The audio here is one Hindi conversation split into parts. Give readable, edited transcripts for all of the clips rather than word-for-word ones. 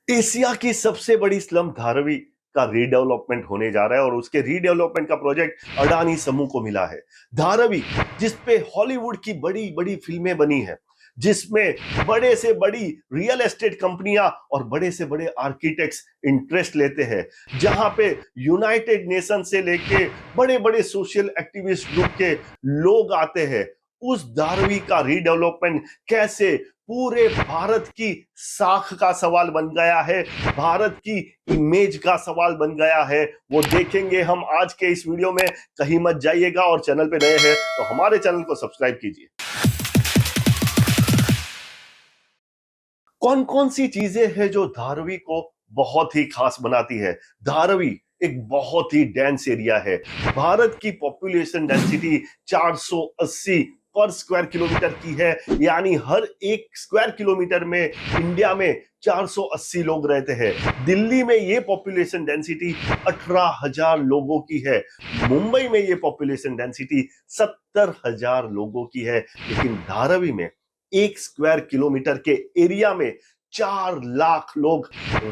एशिया की सबसे बड़ी स्लम धारावी का रीडेवलपमेंट होने जा रहा है और उसके रीडेवलपमेंट का प्रोजेक्ट अडानी समूह को मिला है। धारावी जिसपे हॉलीवुड की बड़ी बड़ी फिल्में बनी है, जिसमें बड़े से बड़ी रियल एस्टेट कंपनियां और बड़े से बड़े आर्किटेक्ट्स इंटरेस्ट लेते हैं, जहां पे यूनाइटेड नेशन से लेके बड़े बड़े सोशल एक्टिविस्ट ग्रुप के लोग आते हैं। उस धारावी का रीडेवलपमेंट कैसे पूरे भारत की साख का सवाल बन गया है, भारत की इमेज का सवाल बन गया है, वो देखेंगे हम आज के इस वीडियो में। कहीं मत जाइएगा और चैनल पे नए हैं तो हमारे चैनल को सब्सक्राइब कीजिए। कौन कौन सी चीजें हैं जो धारावी को बहुत ही खास बनाती है? धारावी एक बहुत ही डेंस एरिया है। भारत की पॉपुलेशन डेंसिटी 480 पर स्क्वायर किलोमीटर की है, यानी हर एक स्क्वायर किलोमीटर में इंडिया में 480 लोग रहते हैं। दिल्ली में ये पॉपुलेशन डेंसिटी 18,000 लोगों की है। मुंबई में ये पॉपुलेशन डेंसिटी 70,000 लोगों की है। लेकिन धारावी में एक स्क्वायर किलोमीटर के एरिया में 4 लाख लोग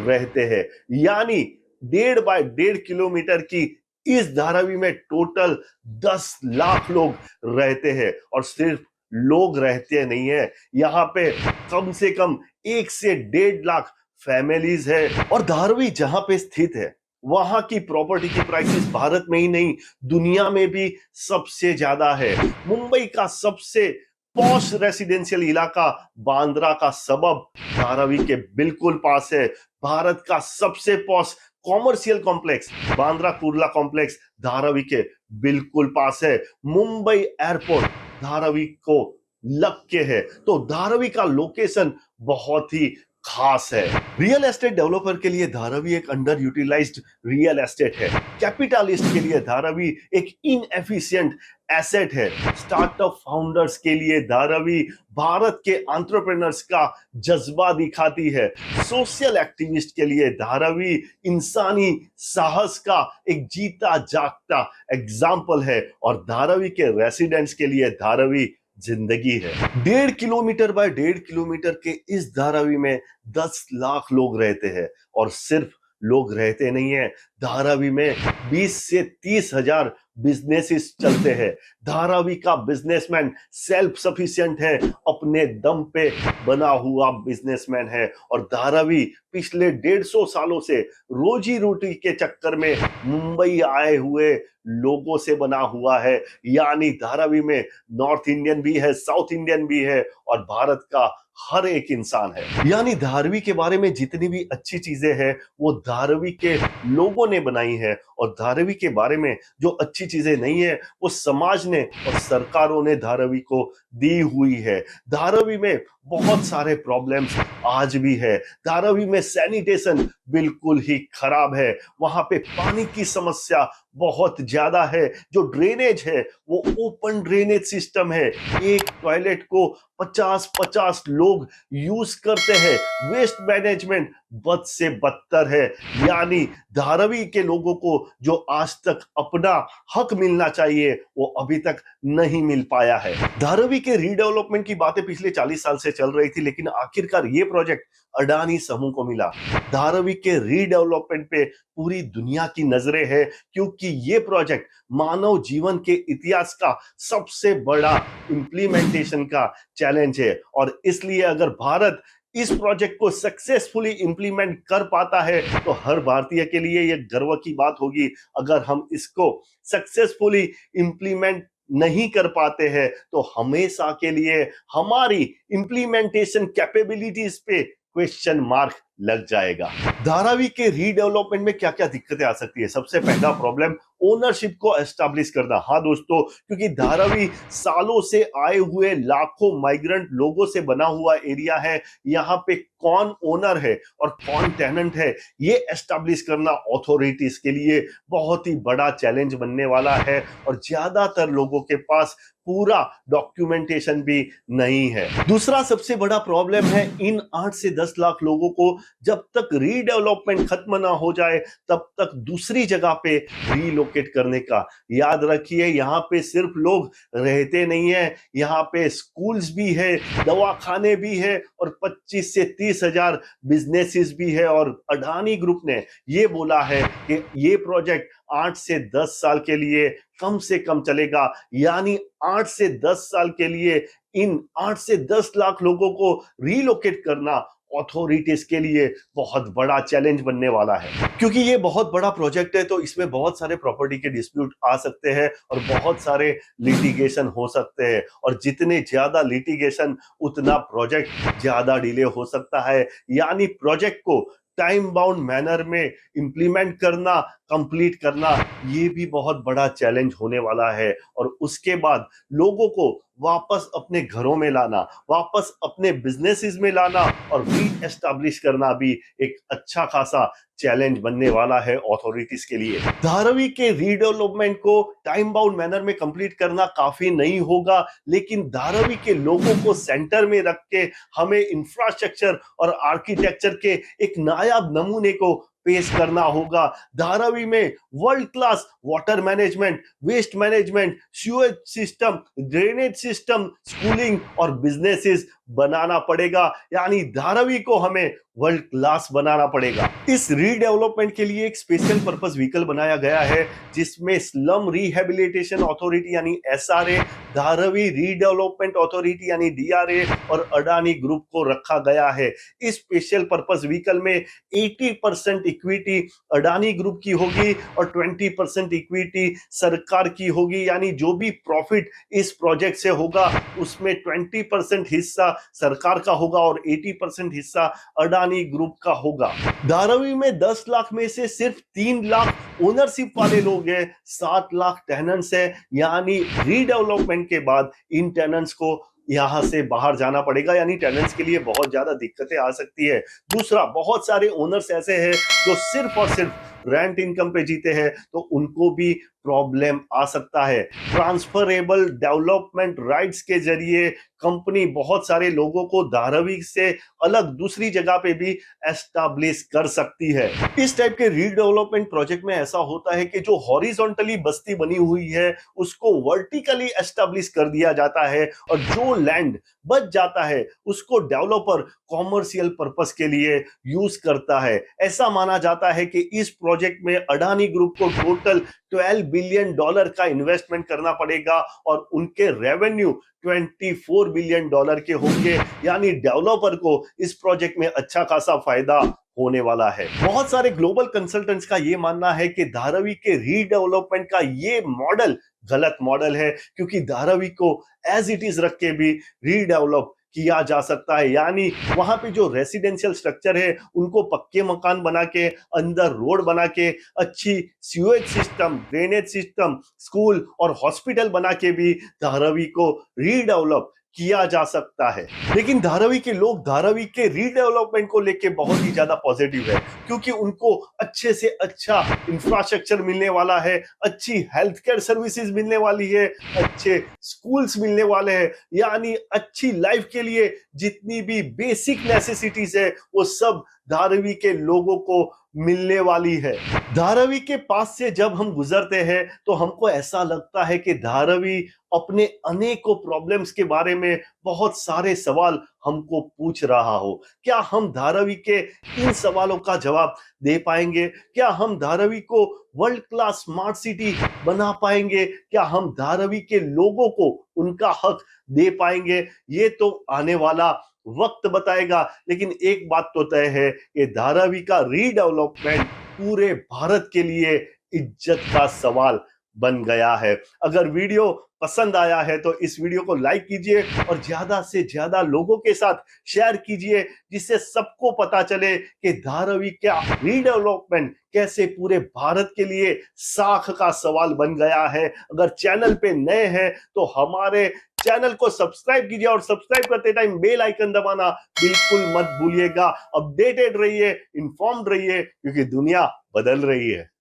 रहते हैं, यानी 1.5 किलोमीटर की इस धारावी में टोटल 10 लाख लोग रहते हैं। और सिर्फ लोग रहते नहीं है, यहां पे कम से कम 1 से 1.5 लाख फैमिलीज है। और धारावी जहां पे स्थित है, वहां की प्रॉपर्टी की प्राइसेस भारत में ही नहीं दुनिया में भी सबसे ज्यादा है। मुंबई का सबसे पॉश रेसिडेंशियल इलाका बांद्रा का सबब धारावी के बिल्कुल पास है। भारत का सबसे posh commercial complex Bandra Kurla complex Dharavi के बिल्कुल पास है। मुंबई एयरपोर्ट धारावी को लग के है। तो धारावी का लोकेशन बहुत ही खास है। रियल एस्टेट डेवलपर के लिए धारावी एक अंडर यूटिलाइज्ड रियल एस्टेट है। कैपिटलिस्ट के लिए धारावी एक इनएफिशिएंट एसेट है। स्टार्टअप फाउंडर्स के लिए धारावी भारत के एंटरप्रेन्योर्स का जज्बा दिखाती है। सोशल एक्टिविस्ट के लिए धारावी इंसानी साहस का एक जीता जागता एग्जाम्पल है। और धारावी के रेसिडेंट्स के लिए धारावी जिंदगी है। 1.5 किलोमीटर बाय 1.5 किलोमीटर के इस धारावी में 10 लाख लोग रहते हैं। और सिर्फ लोग रहते नहीं है, धारावी में 20 से 30 हजार बिजनेसेस चलते हैं। धारावी का बिजनेसमैन सेल्फ सफिशिएंट है, अपने दम पे बना हुआ बिजनेसमैन है। और धारावी पिछले 150 सालों से रोजी रोटी के चक्कर में मुंबई आए हुए लोगों से बना हुआ है, यानी धारावी में नॉर्थ इंडियन भी है, साउथ इंडियन भी है और भारत का हर एक इंसान है। यानी धारावी के बारे में जितनी भी अच्छी चीजें हैं वो धारावी के लोगों ने बनाई है। और धारावी के बारे में जो अच्छी चीजें नहीं है वो समाज ने और सरकारों ने धारावी को दी हुई है। धारावी में बहुत सारे प्रॉब्लम्स आज भी है। धारावी में सैनिटेशन बिल्कुल ही खराब है। वहां पे पानी की समस्या बहुत ज्यादा है। जो ड्रेनेज है वो ओपन ड्रेनेज सिस्टम है। एक टॉयलेट को 50-50 लोग यूज करते हैं। वेस्ट मैनेजमेंट बद से बदतर है। यानी धारावी के लोगों को जो आज तक अपना हक मिलना चाहिए वो अभी तक नहीं मिल पाया है। धारावी के रीडेवलपमेंट की बातें पिछले 40 साल से चल रही थी, लेकिन आखिरकार ये प्रोजेक्ट अडानी समूह को मिला। धारावी के रीडेवलपमेंट पे पूरी दुनिया की नजरें हैं, क्योंकि ये प्रोजेक्ट मानव जीवन के इतिहास का सबसे बड़ा इंप्लीमेंटेशन का चैलेंज है। और इसलिए अगर भारत इस प्रोजेक्ट को सक्सेसफुली इंप्लीमेंट कर पाता है तो हर भारतीय के लिए यह गर्व की बात होगी। अगर हम इसको सक्सेसफुली इंप्लीमेंट नहीं कर पाते हैं तो हमेशा के लिए हमारी इंप्लीमेंटेशन कैपेबिलिटीज पे क्वेश्चन मार्क लग जाएगा। धारावी के रीडेवलपमेंट में क्या क्या दिक्कतें आ सकती है? सबसे पहला प्रॉब्लम ओनरशिप को एस्टैब्लिश करना। हाँ दोस्तों, क्योंकि धारावी सालों से आए हुए लाखों माइग्रेंट लोगों से बना हुआ एरिया है। यहाँ पे कौन ओनर है और कौन टेनेंट है ये एस्टैब्लिश करना अथॉरिटीज के लिए बहुत ही बड़ा चैलेंज बनने वाला है। और ज्यादातर लोगों के पास पूरा डॉक्यूमेंटेशन भी नहीं है। दूसरा सबसे बड़ा प्रॉब्लम है इन 8 से 10 लाख लोगों को जब तक रीडेवलपमेंट खत्म ना हो जाए तब तक दूसरी जगह पे रीलोकेट करने का। याद रखिए, यहाँ पे सिर्फ लोग रहते नहीं है, यहाँ पे स्कूल्स भी है, दवाखाने भी है और 25 से 30 हजार बिजनेसेस भी है। और अडानी ग्रुप ने ये बोला है कि ये प्रोजेक्ट 8 से 10 साल के लिए कम से कम चलेगा, यानी 8 से 10 साल के लिए इन 8 से 10 लाख लोगों को रीलोकेट करना अथॉरिटीज के लिए बहुत बड़ा चैलेंज बनने वाला है। क्योंकि ये बहुत बड़ा प्रोजेक्ट है तो इसमें बहुत सारे प्रॉपर्टी के डिस्प्यूट आ सकते हैं और बहुत सारे लिटिगेशन हो सकते हैं, और जितने ज्यादा लिटिगेशन उतना प्रोजेक्ट ज्यादा डिले हो सकता है। यानी प्रोजेक्ट को टाइम बाउंड मैनर में इंप्लीमेंट करना, कंप्लीट करना, ये भी बहुत बड़ा चैलेंज होने वाला है। और उसके बाद लोगों को वापस अपने घरों में लाना, वापस अपने बिजनेसेस में लाना और री एस्टैब्लिश करना भी एक अच्छा खासा चैलेंज बनने वाला है अथॉरिटीज के लिए। धारावी के रीडेवलपमेंट को टाइम बाउंड मैनर में कंप्लीट करना काफी नहीं होगा, लेकिन धारावी के लोगों को सेंटर में रख के हमें इंफ्रास्ट्रक्चर और आर्किटेक्चर के एक नायाब नमूने को पेश करना होगा। धारावी में world class water management, waste management, sewage system, drainage system, schooling और बिजनेसेस बनाना पड़ेगा। यानी धारावी को हमें वर्ल्ड क्लास बनाना पड़ेगा। इस रीडेवलपमेंट के लिए एक स्पेशल पर्पस व्हीकल बनाया गया है जिसमें स्लम रिहेबिलिटेशन अथॉरिटी यानी एसआरए, धारावी रीडेवलपमेंट अथॉरिटी यानी डीआरए और अडानी ग्रुप को रखा गया है। इस स्पेशल पर्पस व्हीकल में 80% इक्विटी अडानी ग्रुप की होगी और 20% इक्विटी सरकार की होगी। यानी जो भी प्रॉफिट इस प्रोजेक्ट से होगा उसमें 20% हिस्सा सरकार का होगा और 80% हिस्सा अडानी ग्रुप का होगा। धारावी में 10 लाख में से सिर्फ 3 लाख ओनरशिप वाले लोग हैं, 7 लाख टेनेंट्स है। यानी रीडेवलपमेंट के बाद इन टेनेंट्स को यहां से बाहर जाना पड़ेगा, यानी टेनेंट्स के लिए बहुत ज्यादा दिक्कतें आ सकती है। दूसरा, बहुत सारे ओनर्स ऐसे हैं जो सिर्फ और सिर्फ रेंट इनकम पे जीते हैं, तो उनको भी प्रॉब्लम आ सकता है। ट्रांसफरेबल डेवलपमेंट राइट्स के जरिए कंपनी बहुत सारे लोगों को धारावी से अलग दूसरी जगह पे भी एस्टैब्लिश कर सकती है। इस टाइप के रीडेवलपमेंट प्रोजेक्ट में ऐसा होता है कि जो हॉरिजॉन्टली बस्ती बनी हुई है उसको वर्टिकली एस्टैब्लिश कर दिया जाता है और जो लैंड बच जाता है उसको डेवलपर कॉमर्शियल पर्पस के लिए यूज करता है। ऐसा माना जाता है कि इस प्रोजेक्ट में अडानी ग्रुप को टोटल $12 बिलियन का इन्वेस्टमेंट करना पड़ेगा और उनके रेवेन्यू $24 बिलियन के होंगे। यानी डेवलपर को इस प्रोजेक्ट में अच्छा खासा फायदा होने वाला है। बहुत सारे ग्लोबल कंसल्टेंट्स का यह मानना है कि धारावी के रीडेवलपमेंट का ये मॉडल गलत मॉडल है, क्योंकि धारावी को एज इट इज रख के भी रीडेवलप किया जा सकता है। यानी वहां पे जो रेसिडेंशियल स्ट्रक्चर है उनको पक्के मकान बना के, अंदर रोड बना के, अच्छी sewage system, drainage system, school और हॉस्पिटल बना के भी धारावी को रीडेवलप किया जा सकता है। लेकिन धारावी के लोग धारावी के रीडेवलपमेंट को लेके बहुत ही ज्यादा पॉजिटिव है, क्योंकि उनको अच्छे से अच्छा इंफ्रास्ट्रक्चर मिलने वाला है, अच्छी हेल्थ केयर सर्विसेज मिलने वाली है, अच्छे स्कूल्स मिलने वाले हैं। यानी अच्छी लाइफ के लिए जितनी भी बेसिक नेसेसिटीज है वो सब धारावी के लोगों को मिलने वाली है। धारावी के पास से जब हम गुजरते हैं तो हमको ऐसा लगता है कि धारावी अपने अनेकों प्रॉब्लम्स के बारे में बहुत सारे सवाल हमको पूछ रहा हो। क्या हम धारावी के इन सवालों का जवाब दे पाएंगे? क्या हम धारावी को वर्ल्ड क्लास स्मार्ट सिटी बना पाएंगे? क्या हम धारावी के लोगों को उनका हक दे पाएंगे? ये तो आने वाला वक्त बताएगा। लेकिन एक बात तो तय है कि धारावी का रीडेवलपमेंट पूरे भारत के लिए इज्जत का सवाल बन गया है। अगर वीडियो पसंद आया है तो इस वीडियो को लाइक कीजिए और ज्यादा से ज्यादा लोगों के साथ शेयर कीजिए, जिससे सबको पता चले कि धारावी का रीडेवलपमेंट कैसे पूरे भारत के लिए साख का सवाल बन गया है। अगर चैनल पे नए हैं तो हमारे चैनल को सब्सक्राइब कीजिए और सब्सक्राइब करते टाइम बेल आइकन दबाना बिल्कुल मत भूलिएगा। अपडेटेड रहिए, इन्फॉर्म्ड रहिए, क्योंकि दुनिया बदल रही है।